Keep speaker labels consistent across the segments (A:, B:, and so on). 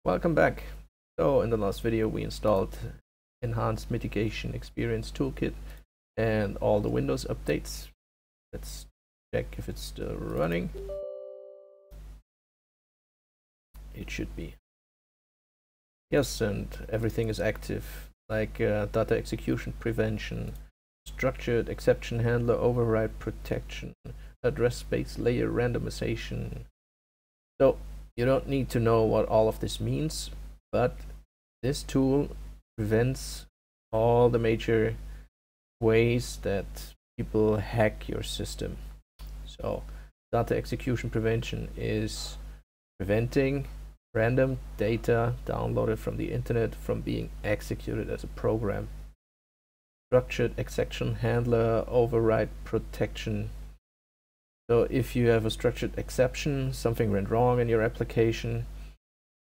A: Welcome back. So in the last video we installed Enhanced Mitigation Experience Toolkit and all the Windows updates. Let's check if it's still running. It should be. Yes, and everything is active, like data execution prevention, structured exception handler override protection, address space layer randomization. So you don't need to know what all of this means, but this tool prevents all the major ways that people hack your system. So data execution prevention is preventing random data downloaded from the internet from being executed as a program. Structured exception handler override protection. So if you have a structured exception, something went wrong in your application,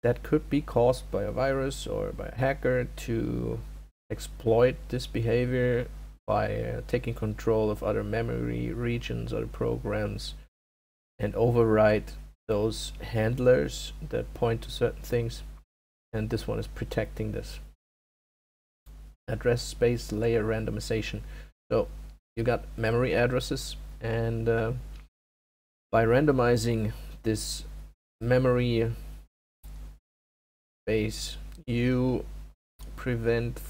A: that could be caused by a virus or by a hacker to exploit this behavior by taking control of other memory regions, other programs, and override those handlers that point to certain things. And this one is protecting this. Address space layer randomization. So you got memory addresses, and by randomizing this memory space, you prevent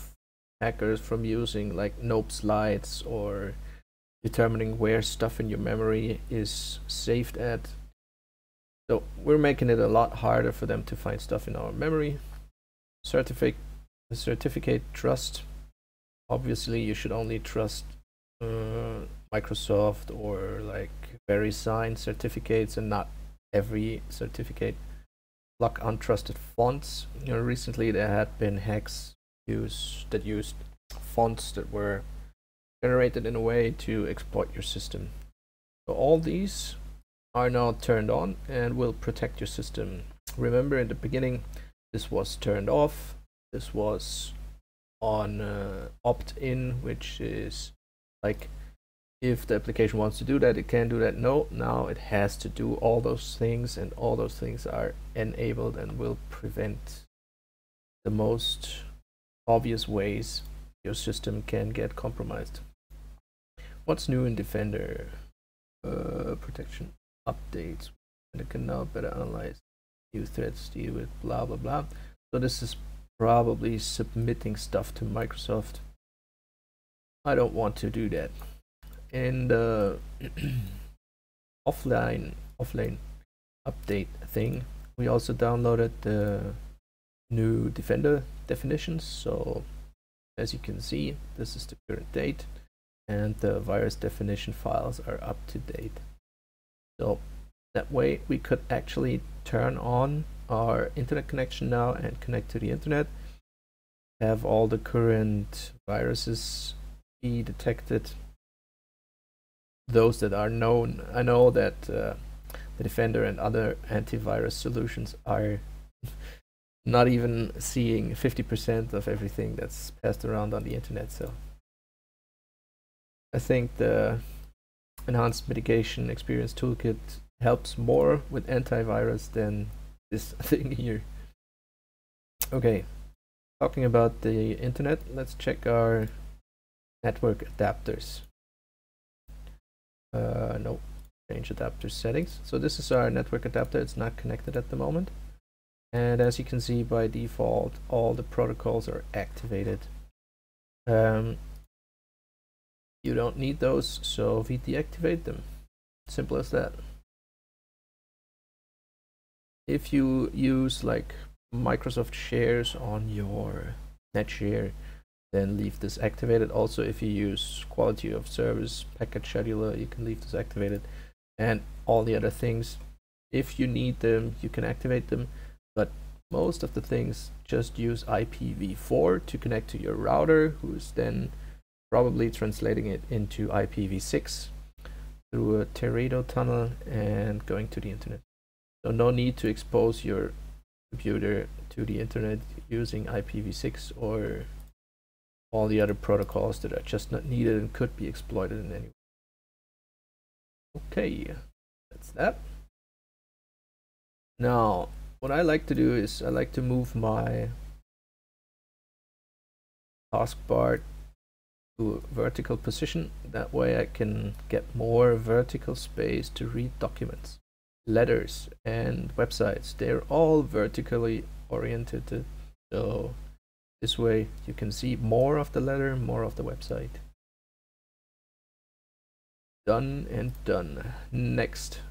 A: hackers from using like nope slides or determining where stuff in your memory is saved at. So we're making it a lot harder for them to find stuff in our memory. Certificate trust. Obviously you should only trust Microsoft or like VeriSign certificates and not every certificate. Block untrusted fonts. Recently there had been hacks that used fonts that were generated in a way to exploit your system. So all these are now turned on and will protect your system. Remember, in the beginning this was turned off. This was on opt-in, which is like if the application wants to do that, it can do that. No, now it has to do all those things, and all those things are enabled and will prevent the most obvious ways your system can get compromised. What's new in Defender? Protection updates. And it can now better analyze new threats, deal with blah blah blah. So this is probably submitting stuff to Microsoft. I don't want to do that. In the offline update thing, we also downloaded the new Defender definitions. So as you can see, this is the current date, and the virus definition files are up to date. So that way we could actually turn on our internet connection now and connect to the internet, have all the current viruses be detected, those that are known. I know that the Defender and other antivirus solutions are not even seeing 50% of everything that's passed around on the internet. So I think the Enhanced Mitigation Experience Toolkit helps more with antivirus than this thing here. Okay, talking about the internet, let's check our network adapters. No, change adapter settings. So this is our network adapter. It's not connected at the moment, and as you can see, by default all the protocols are activated. You don't need those, so we deactivate them. Simple as that. If you use like Microsoft shares on your NetShare, then leave this activated. Also, if you use quality of service packet scheduler, you can leave this activated, and all the other things, if you need them, you can activate them. But most of the things, just use IPv4 to connect to your router, who's then probably translating it into IPv6 through a Teredo tunnel and going to the internet. So no need to expose your computer to the internet using IPv6 or all the other protocols that are just not needed and could be exploited in any way. Okay, that's that. Now, what I like to do is I like to move my taskbar to a vertical position. That way I can get more vertical space to read documents. Letters and websites, they're all vertically oriented, so this way you can see more of the letter, more of the website. Done and done. Next.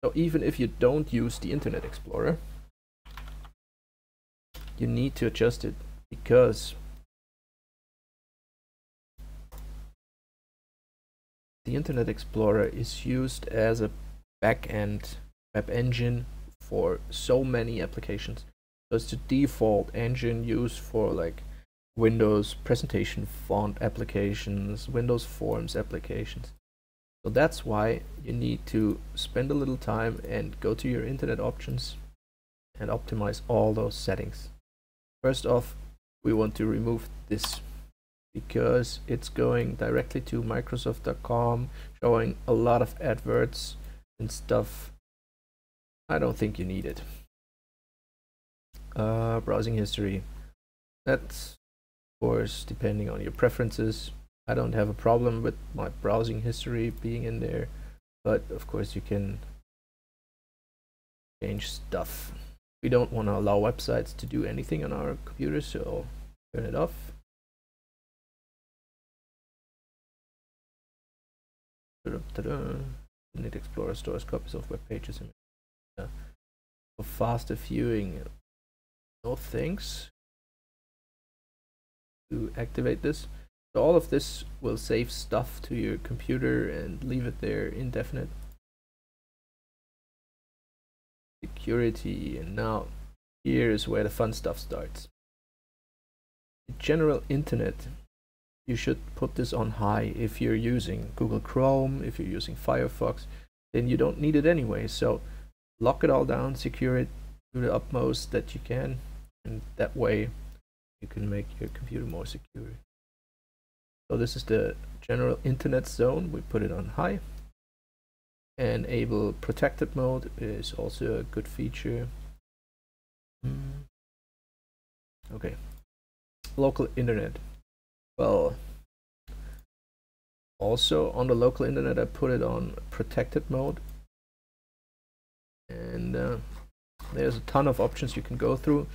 A: So even if you don't use the Internet Explorer, you need to adjust it, because the Internet Explorer is used as a back-end web engine for so many applications. So it's the default engine used for like Windows presentation font applications, Windows Forms applications. So that's why you need to spend a little time and go to your internet options and optimize all those settings. First off, we want to remove this because it's going directly to Microsoft.com, showing a lot of adverts and stuff. I don't think you need it. Browsing history. That's, of course, depending on your preferences. I don't have a problem with my browsing history being in there, but of course you can change stuff. We don't want to allow websites to do anything on our computer, so turn it off. Internet Explorer stores copies of web pages for faster viewing. No thanks. To activate this. So all of this will save stuff to your computer and leave it there indefinite. Security, and now here is where the fun stuff starts. The general internet, you should put this on high. If you're using Google Chrome, if you're using Firefox, then you don't need it anyway. So lock it all down, secure it to the utmost that you can, and that way you can make your computer more secure. So this is the general internet zone. We put it on high. Enable protected mode is also a good feature. Okay. Local internet. Well, also on the local internet I put it on protected mode. And there's a ton of options you can go through,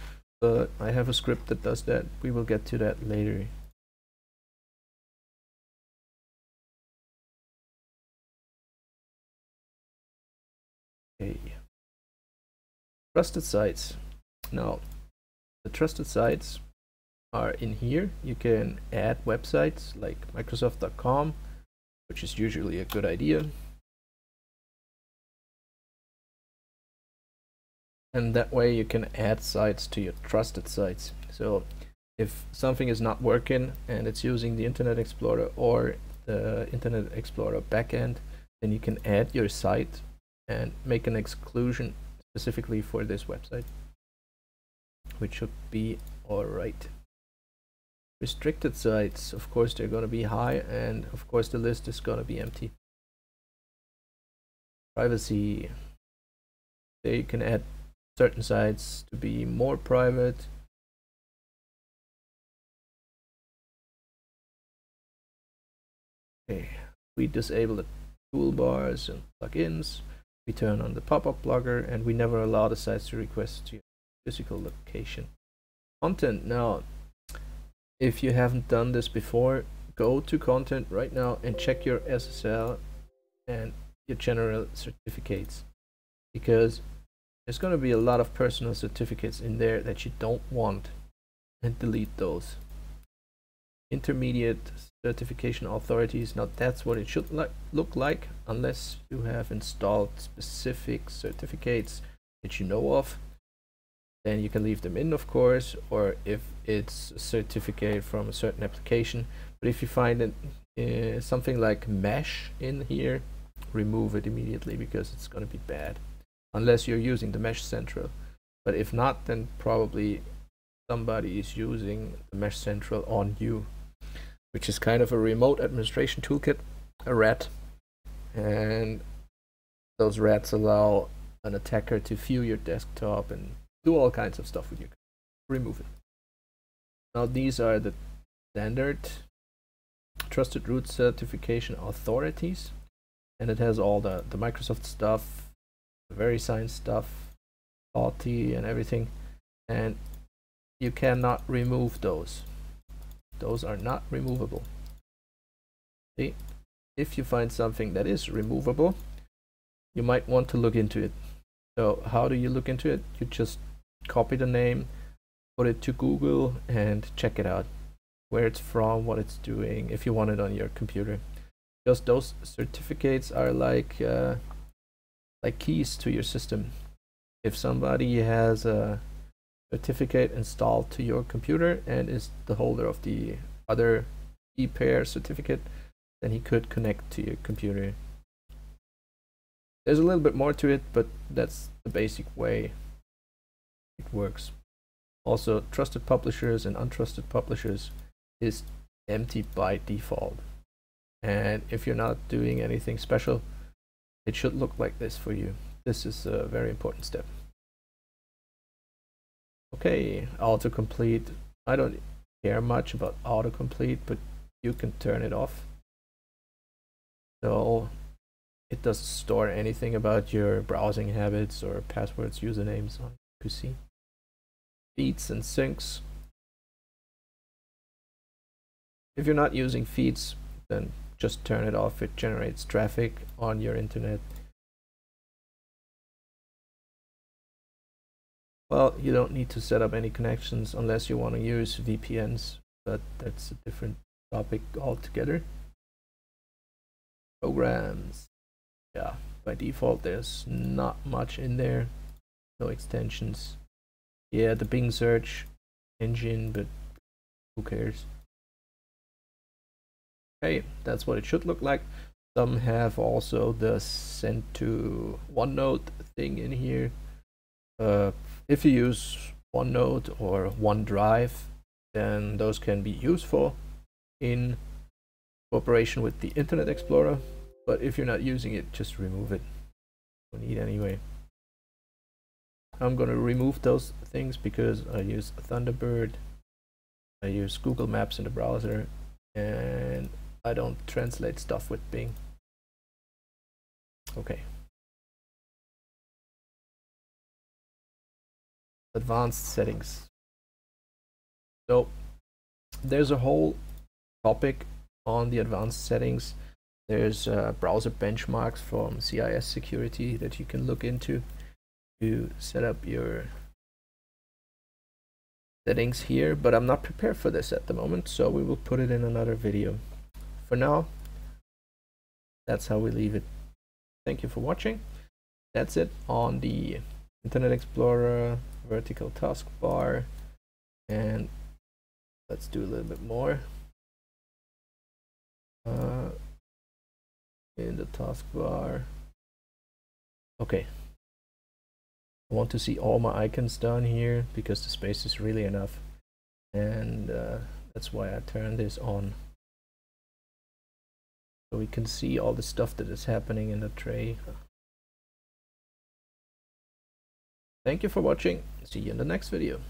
A: but I have a script that does that. We will get to that later. Okay. Trusted sites. Now, the trusted sites are in here. You can add websites like Microsoft.com, which is usually a good idea. And that way you can add sites to your trusted sites. So if something is not working and it's using the Internet Explorer or the Internet Explorer backend, then you can add your site and make an exclusion specifically for this website, which should be all right. Restricted sites, of course, they're going to be high, and of course the list is going to be empty. Privacy, there you can add certain sites to be more private. Okay, we disable the toolbars and plugins. We turn on the pop-up blogger, and we never allow the sites to request to your physical location. Content. Now, if you haven't done this before, go to content right now and check your SSL and your general certificates, because there's going to be a lot of personal certificates in there that you don't want, and delete those. Intermediate certification authorities. Now that's what it should look like, unless you have installed specific certificates that you know of. Then you can leave them in, of course, or if it's a certificate from a certain application. But if you find it, something like mesh in here, remove it immediately, because it's going to be bad, unless you're using the Mesh Central. But if not, then probably somebody is using the Mesh Central on you, which is kind of a remote administration toolkit, a RAT. And those RATs allow an attacker to view your desktop and do all kinds of stuff with you. Remove it. Now these are the standard trusted root certification authorities, and it has all the Microsoft stuff, the VeriSign stuff, Authy and everything, and you cannot remove those. Those are not removable. See, if you find something that is removable, you might want to look into it. So how do you look into it? You just copy the name, put it to Google and check it out, where it's from, what it's doing, if you want it on your computer. Because those certificates are like keys to your system. If somebody has a certificate installed to your computer and is the holder of the other e-pair certificate, then he could connect to your computer. There's a little bit more to it, but that's the basic way it works. Also, trusted publishers and untrusted publishers is empty by default. And if you're not doing anything special, it should look like this for you. This is a very important step. Okay, autocomplete. I don't care much about autocomplete, but you can turn it off. So it doesn't store anything about your browsing habits or passwords, usernames on PC. Feeds and syncs. If you're not using feeds, then just turn it off. It generates traffic on your internet. Well, you don't need to set up any connections unless you want to use VPNs, but that's a different topic altogether. Programs. Yeah, by default there's not much in there. No extensions. Yeah, the Bing search engine, but who cares? Okay, that's what it should look like. Some have also the send to OneNote thing in here. If you use OneNote or OneDrive, then those can be useful in cooperation with the Internet Explorer. But if you're not using it, just remove it. Don't need anyway. I'm gonna remove those things because I use Thunderbird, I use Google Maps in the browser, and I don't translate stuff with Bing. Okay. Advanced settings. So there's a whole topic on the advanced settings. There's browser benchmarks from CIS Security that you can look into to set up your settings here, but I'm not prepared for this at the moment, so we will put it in another video. For now, that's how we leave it. Thank you for watching. That's it on the Internet Explorer vertical taskbar, and let's do a little bit more in the taskbar. Okay, I want to see all my icons down here because the space is really enough, and that's why I turned this on, so we can see all the stuff that is happening in the tray. Thank you for watching. See you in the next video.